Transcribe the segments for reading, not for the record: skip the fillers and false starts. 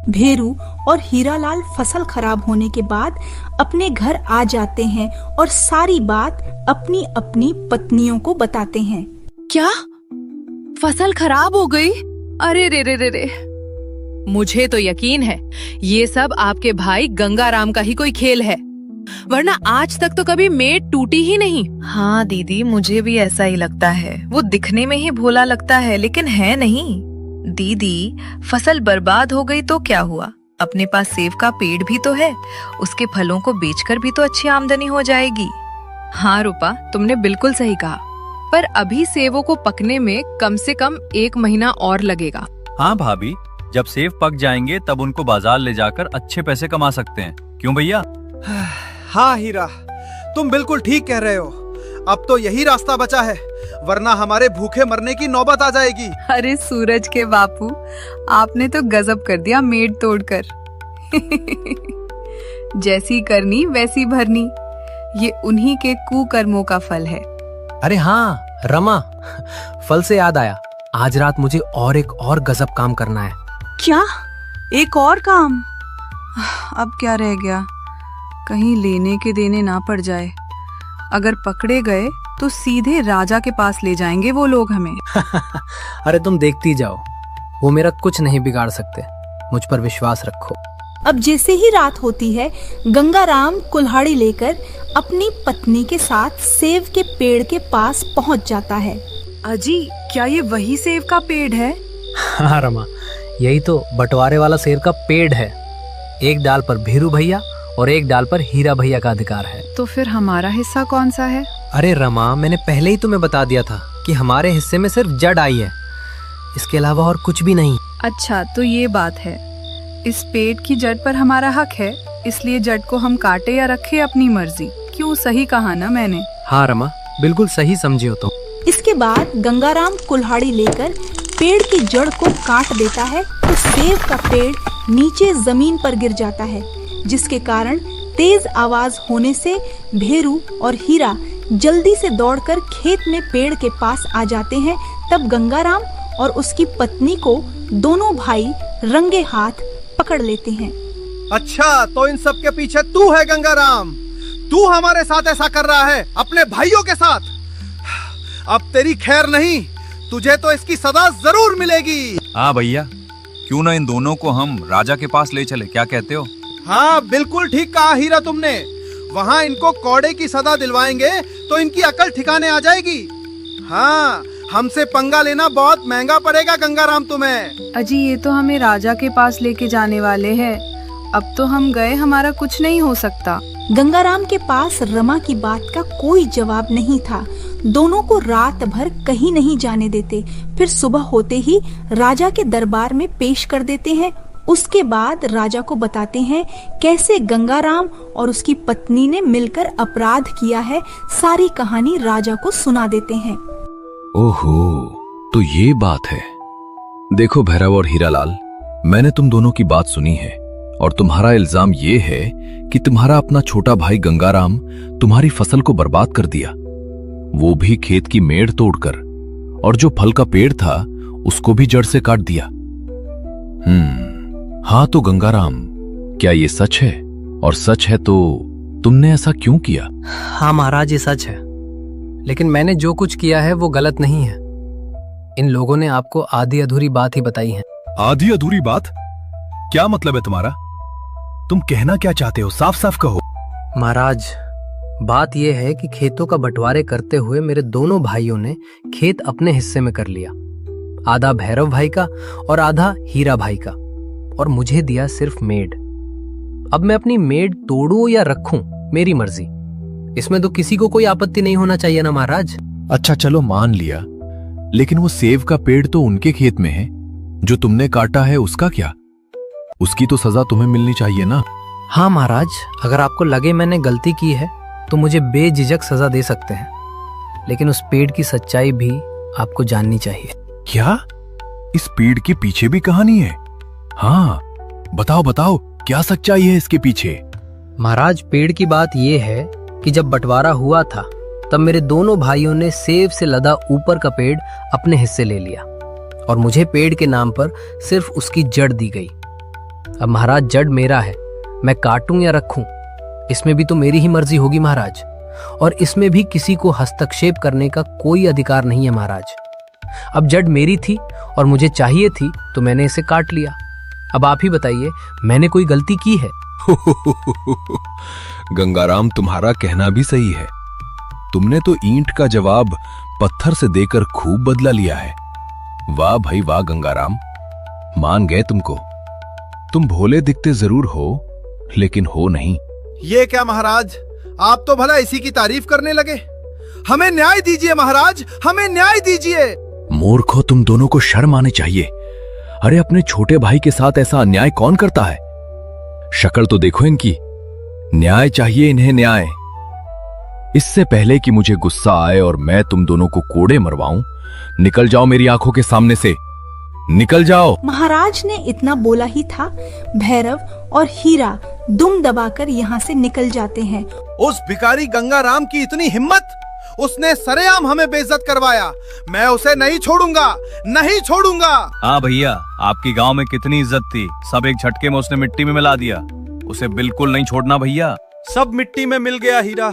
भेरू और हीरालाल फसल खराब होने के बाद अपने घर आ जाते हैं और सारी बात अपनी अपनी पत्नियों को बताते हैं। क्या फसल खराब हो गई? अरे रे रे रे रे, मुझे तो यकीन है ये सब आपके भाई गंगाराम का ही कोई खेल है, वरना आज तक तो कभी मेड टूटी ही नहीं। हाँ दीदी, मुझे भी ऐसा ही लगता है। वो दिखने में ही भोला लगता है लेकिन है नहीं। दीदी, फसल बर्बाद हो गई तो क्या हुआ, अपने पास सेब का पेड़ भी तो है, उसके फलों को बेचकर भी तो अच्छी आमदनी हो जाएगी। हाँ रूपा, तुमने बिल्कुल सही कहा, पर अभी सेबों को पकने में कम से कम 1 महीना और लगेगा। हाँ भाभी, जब सेब पक जाएंगे तब उनको बाजार ले जाकर अच्छे पैसे कमा सकते हैं, क्यों भैया? हाँ हीरा, तुम बिल्कुल ठीक कह रहे हो। अब तो यही रास्ता बचा है, वरना हमारे भूखे मरने की नौबत आ जाएगी। अरे सूरज के बापू, आपने तो गजब कर दिया मेड तोड़कर। जैसी करनी वैसी भरनी, ये उन्हीं के कुकर्मों का फल है। अरे हाँ रमा, फल से याद आया, आज रात मुझे एक और गजब काम करना है। क्या? एक और काम? अब क्या रह गया? कहीं लेने के देने ना पड़ जाए। अगर पकड़े गए तो सीधे राजा के पास ले जाएंगे वो लोग हमें। अरे तुम देखती जाओ, वो मेरा कुछ नहीं बिगाड़ सकते, मुझ पर विश्वास रखो। अब जैसे ही रात होती है, गंगाराम कुल्हाड़ी लेकर अपनी पत्नी के साथ सेब के पेड़ के पास पहुंच जाता है। अजी, क्या ये वही सेब का पेड़ है? हाँ रमा, यही तो बंटवारे वाला सेब का पेड़ है। एक डाल पर भीरू भैया और एक डाल पर हीरा भैया का अधिकार है। तो फिर हमारा हिस्सा कौन सा है? अरे रमा, मैंने पहले ही तुम्हें बता दिया था कि हमारे हिस्से में सिर्फ जड़ आई है, इसके अलावा और कुछ भी नहीं। अच्छा, तो ये बात है। इस पेड़ की जड़ पर हमारा हक है, इसलिए जड़ को हम काटे या रखे अपनी मर्जी। क्यों, सही कहा ना मैंने? हाँ रमा, बिल्कुल सही समझी हो तुम। इसके बाद गंगाराम कुल्हाड़ी लेकर पेड़ की जड़ को काट देता है तो सेब का पेड़ नीचे जमीन पर गिर जाता है, जिसके कारण तेज आवाज होने से भेरू और हीरा जल्दी से दौड़कर खेत में पेड़ के पास आ जाते हैं। तब गंगाराम और उसकी पत्नी को दोनों भाई रंगे हाथ पकड़ लेते हैं। अच्छा, तो इन सब के पीछे तू है गंगाराम? तू हमारे साथ ऐसा कर रहा है, अपने भाइयों के साथ? अब तेरी खैर नहीं, तुझे तो इसकी सजा जरूर मिलेगी। हाँ भैया, क्यों ना इन दोनों को हम राजा के पास ले चले, क्या कहते हो? हाँ, बिल्कुल ठीक कहा हीरा तुमने। वहाँ इनको कौड़े की सजा दिलवाएंगे तो इनकी अकल ठिकाने आ जाएगी। हाँ, हमसे पंगा लेना बहुत महंगा पड़ेगा गंगाराम तुम्हें। अजी, ये तो हमें राजा के पास लेके जाने वाले हैं। अब तो हम गए, हमारा कुछ नहीं हो सकता। गंगाराम के पास रमा की बात का कोई जवाब नहीं था। दोनों को रात भर कहीं नहीं जाने देते, फिर सुबह होते ही राजा के दरबार में पेश कर देते हैं। उसके बाद राजा को बताते हैं कैसे गंगाराम और उसकी पत्नी ने मिलकर अपराध किया है। सारी कहानी राजा को सुना देते हैं। ओहो, तो ये बात है। देखो भैरव और हीरालाल, मैंने तुम दोनों की बात सुनी है और तुम्हारा इल्जाम ये है कि तुम्हारा अपना छोटा भाई गंगाराम तुम्हारी फसल को बर्बाद कर दिया, वो भी खेत की मेड़ तोड़कर, और जो फल का पेड़ था उसको भी जड़ से काट दिया। हाँ तो गंगाराम, क्या ये सच है? और सच है तो तुमने ऐसा क्यों किया? हाँ महाराज, ये सच है, लेकिन मैंने जो कुछ किया है वो गलत नहीं है। इन लोगों ने आपको आधी अधूरी बात ही बताई है। आधी अधूरी बात? क्या मतलब है तुम्हारा? तुम कहना क्या चाहते हो, साफ साफ कहो। महाराज, बात यह है कि खेतों का बंटवारे करते हुए मेरे दोनों भाइयों ने खेत अपने हिस्से में कर लिया, आधा भैरव भाई का और आधा हीरा भाई का, और मुझे दिया सिर्फ मेड। अब मैं अपनी मेड तोड़ूं या रखूं, मेरी मर्जी। इसमें तो किसी को कोई आपत्ति नहीं होना चाहिए ना महाराज? अच्छा चलो मान लिया, लेकिन वो सेब का पेड़ तो उनके खेत में है, जो तुमने काटा है उसका क्या? उसकी तो सजा तुम्हें मिलनी चाहिए ना? हाँ महाराज, अगर आपको लगे मैंने गलती की है तो मुझे बेझिझक सजा दे सकते हैं, लेकिन उस पेड़ की सच्चाई भी आपको जाननी चाहिए। क्या? इस पेड़ के पीछे भी कहानी है? हाँ बताओ बताओ, क्या सच्चाई है इसके पीछे? महाराज, पेड़ की बात यह है कि जब बंटवारा हुआ था तब मेरे दोनों भाइयों ने सेब से लदा ऊपर का पेड़ अपने हिस्से ले लिया और मुझे पेड़ के नाम पर सिर्फ उसकी जड़ दी गई। अब महाराज जड़ मेरा है, मैं काटूं या रखूं इसमें भी तो मेरी ही मर्जी होगी महाराज, और इसमें भी किसी को हस्तक्षेप करने का कोई अधिकार नहीं है महाराज। अब जड़ मेरी थी और मुझे चाहिए थी तो मैंने इसे काट लिया। अब आप ही बताइए, मैंने कोई गलती की है? गंगाराम, तुम्हारा कहना भी सही है। तुमने तो ईंट का जवाब पत्थर से देकर खूब बदला लिया है। वाह भाई वाह गंगाराम, मान गए तुमको। तुम भोले दिखते जरूर हो, लेकिन हो नहीं। ये क्या महाराज, आप तो भला इसी की तारीफ करने लगे। हमें न्याय दीजिए महाराज, हमें न्याय दीजिए। मूर्खों, तुम दोनों को शर्म आनी चाहिए। अरे अपने छोटे भाई के साथ ऐसा अन्याय कौन करता है? शक्ल तो देखो इनकी। न्याय चाहिए इन्हें, न्याय। इससे पहले कि मुझे गुस्सा आए और मैं तुम दोनों को कोड़े मरवाऊं, निकल जाओ मेरी आंखों के सामने से, निकल जाओ। महाराज ने इतना बोला ही था, भैरव और हीरा दुम दबाकर यहाँ से निकल जाते हैं। उस भिखारी गंगाराम की इतनी हिम्मत, उसने सरेआम हमें बेइज्जत करवाया। मैं उसे नहीं छोड़ूंगा, नहीं छोड़ूंगा। हाँ भैया, आपकी गांव में कितनी इज्जत थी, सब एक झटके में उसने मिट्टी में मिला दिया। उसे बिल्कुल नहीं छोड़ना भैया। सब मिट्टी में मिल गया हीरा,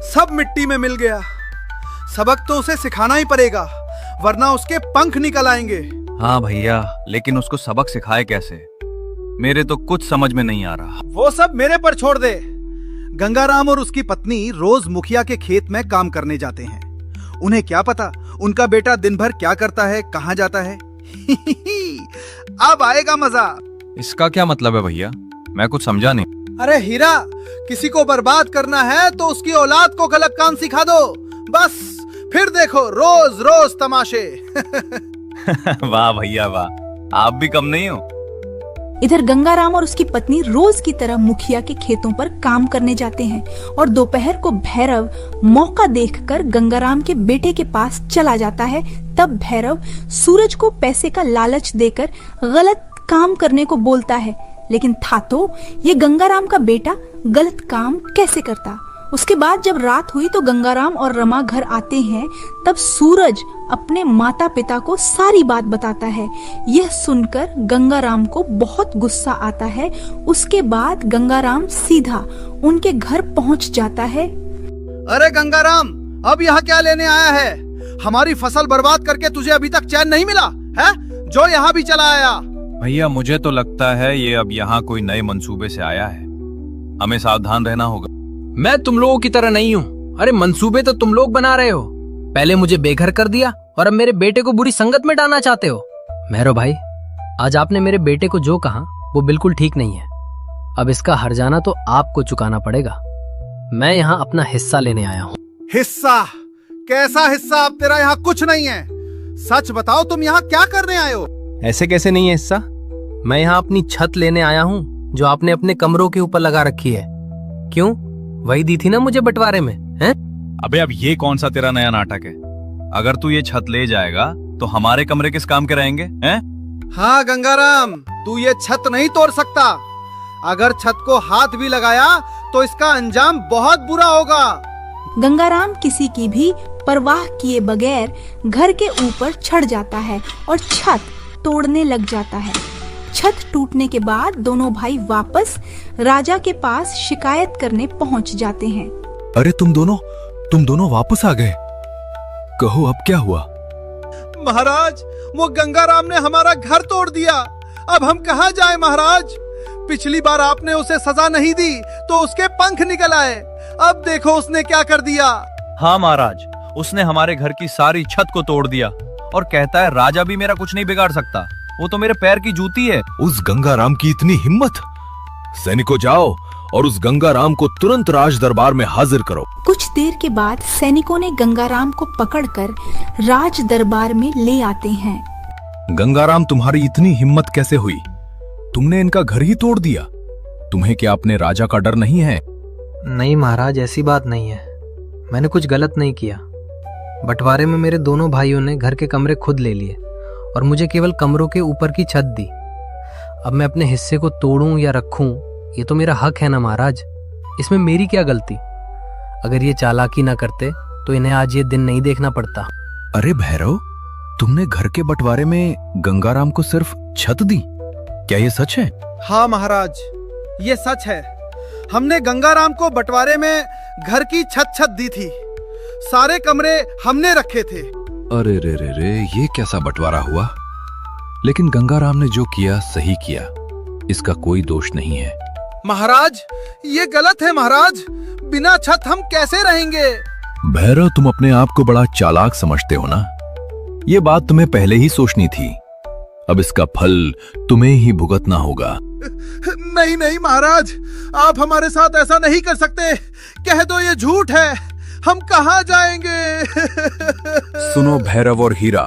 सब मिट्टी में मिल गया। सबक तो उसे सिखाना ही पड़ेगा, वरना उसके पंख निकल आएंगे। हाँ भैया, लेकिन उसको सबक सिखाए कैसे, मेरे तो कुछ समझ में नहीं आ रहा। वो सब मेरे पर छोड़ दे। गंगाराम और उसकी पत्नी रोज मुखिया के खेत में काम करने जाते हैं। उन्हें क्या पता उनका बेटा दिन भर क्या करता है, कहाँ जाता है। अब आएगा मजा। इसका क्या मतलब है भैया, मैं कुछ समझा नहीं। अरे हीरा, किसी को बर्बाद करना है तो उसकी औलाद को गलत काम सिखा दो, बस फिर देखो रोज रोज तमाशे। वाह भैया वाह, आप भी कम नहीं हो। इधर गंगाराम और उसकी पत्नी रोज की तरह मुखिया के खेतों पर काम करने जाते हैं और दोपहर को भैरव मौका देखकर गंगाराम के बेटे के पास चला जाता है। तब भैरव सूरज को पैसे का लालच देकर गलत काम करने को बोलता है, लेकिन था तो ये गंगाराम का बेटा गलत काम कैसे करता। उसके बाद जब रात हुई तो गंगाराम और रमा घर आते हैं। तब सूरज अपने माता पिता को सारी बात बताता है। यह सुनकर गंगाराम को बहुत गुस्सा आता है। उसके बाद गंगाराम सीधा उनके घर पहुंच जाता है। अरे गंगाराम, अब यहाँ क्या लेने आया है? हमारी फसल बर्बाद करके तुझे अभी तक चैन नहीं मिला है, जो यहाँ भी चला आया? भैया मुझे तो लगता है ये अब यहाँ कोई नए मंसूबे से आया है, हमें सावधान रहना होगा। मैं तुम लोगों की तरह नहीं हूँ। अरे मंसूबे तो तुम लोग बना रहे हो। पहले मुझे बेघर कर दिया और अब मेरे बेटे को बुरी संगत में डालना चाहते हो। भैरव भाई, आज आपने मेरे बेटे को जो कहा वो बिल्कुल ठीक नहीं है। अब इसका हर्जाना तो आपको चुकाना पड़ेगा। मैं यहाँ अपना हिस्सा लेने आया हूँ। हिस्सा? कैसा हिस्सा? अब तेरा यहाँ कुछ नहीं है। सच बताओ, तुम यहाँ क्या करने आए हो? ऐसे कैसे नहीं है हिस्सा? मैं यहाँ अपनी छत लेने आया हूँ जो आपने अपने कमरों के ऊपर लगा रखी है। क्यों? वही दी थी ना मुझे बंटवारे में, हैं? अबे अब ये कौन सा तेरा नया नाटक है? अगर तू ये छत ले जाएगा तो हमारे कमरे किस काम के रहेंगे, हैं? हाँ गंगाराम, तू ये छत नहीं तोड़ सकता। अगर छत को हाथ भी लगाया तो इसका अंजाम बहुत बुरा होगा। गंगाराम किसी की भी परवाह किए बगैर घर के ऊपर चढ़ जाता है और छत तोड़ने लग जाता है। छत टूटने के बाद दोनों भाई वापस राजा के पास शिकायत करने पहुंच जाते हैं। अरे तुम दोनों वापस आ गए। कहो अब क्या हुआ? महाराज, वो गंगाराम ने हमारा घर तोड़ दिया। अब हम कहाँ जाएं महाराज? पिछली बार आपने उसे सजा नहीं दी तो उसके पंख निकल आए। अब देखो उसने क्या कर दिया। हाँ महाराज, उसने हमारे घर की सारी छत को तोड़ दिया और कहता है राजा भी मेरा कुछ नहीं बिगाड़ सकता, वो तो मेरे पैर की जूती है। उस गंगाराम की इतनी हिम्मत! सैनिकों, जाओ और उस गंगाराम को तुरंत राज दरबार में हाजिर करो। कुछ देर के बाद सैनिकों ने गंगाराम को पकड़कर राज दरबार में ले आते हैं। गंगाराम, तुम्हारी इतनी हिम्मत कैसे हुई? तुमने इनका घर ही तोड़ दिया। तुम्हें क्या अपने राजा का डर नहीं है? नहीं महाराज, ऐसी बात नहीं है। मैंने कुछ गलत नहीं किया। बंटवारे में मेरे दोनों भाइयों ने घर के कमरे खुद ले लिए और मुझे केवल कमरों के ऊपर की छत दी। अब मैं अपने हिस्से को तोड़ूं या रखूं, ये तो मेरा हक है ना महाराज। इसमें मेरी क्या गलती? अगर ये चालाकी ना करते तो इन्हें आज ये दिन नहीं देखना पड़ता। अरे भैरव, तुमने घर के बंटवारे में गंगाराम को सिर्फ छत दी, क्या ये सच है? हाँ महाराज, ये सच है। हमने गंगाराम को बंटवारे में घर की छत दी थी। सारे कमरे हमने रखे थे। अरे रे रे रे, ये कैसा बंटवारा हुआ? लेकिन गंगाराम ने जो किया सही किया, इसका कोई दोष नहीं है। महाराज, ये गलत है महाराज। बिना छत हम कैसे रहेंगे? भैरव, तुम अपने आप को बड़ा चालाक समझते हो ना? ये बात तुम्हें पहले ही सोचनी थी। अब इसका फल तुम्हें ही भुगतना होगा। नहीं नहीं महाराज, आप हमारे साथ ऐसा नहीं कर सकते। कह दो ये झूठ है। हम कहाँ जाएंगे? सुनो भैरव और हीरा,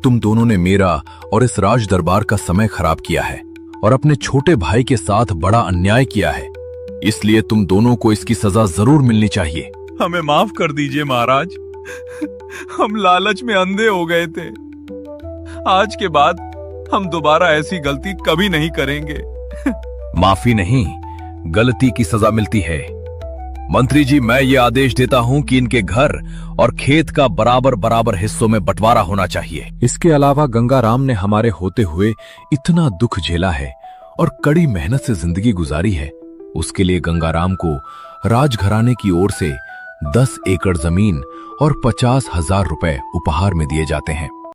तुम दोनों ने मेरा और इस राज दरबार का समय खराब किया है और अपने छोटे भाई के साथ बड़ा अन्याय किया है। इसलिए तुम दोनों को इसकी सजा जरूर मिलनी चाहिए। हमें माफ कर दीजिए महाराज, हम लालच में अंधे हो गए थे। आज के बाद हम दोबारा ऐसी गलती कभी नहीं करेंगे। माफी नहीं, गलती की सजा मिलती है। मंत्री जी, मैं ये आदेश देता हूं कि इनके घर और खेत का बराबर बराबर हिस्सों में बंटवारा होना चाहिए। इसके अलावा गंगाराम ने हमारे होते हुए इतना दुख झेला है और कड़ी मेहनत से जिंदगी गुजारी है। उसके लिए गंगाराम को राजघराने की ओर से 10 एकड़ जमीन और 50,000 रुपए उपहार में दिए जाते हैं।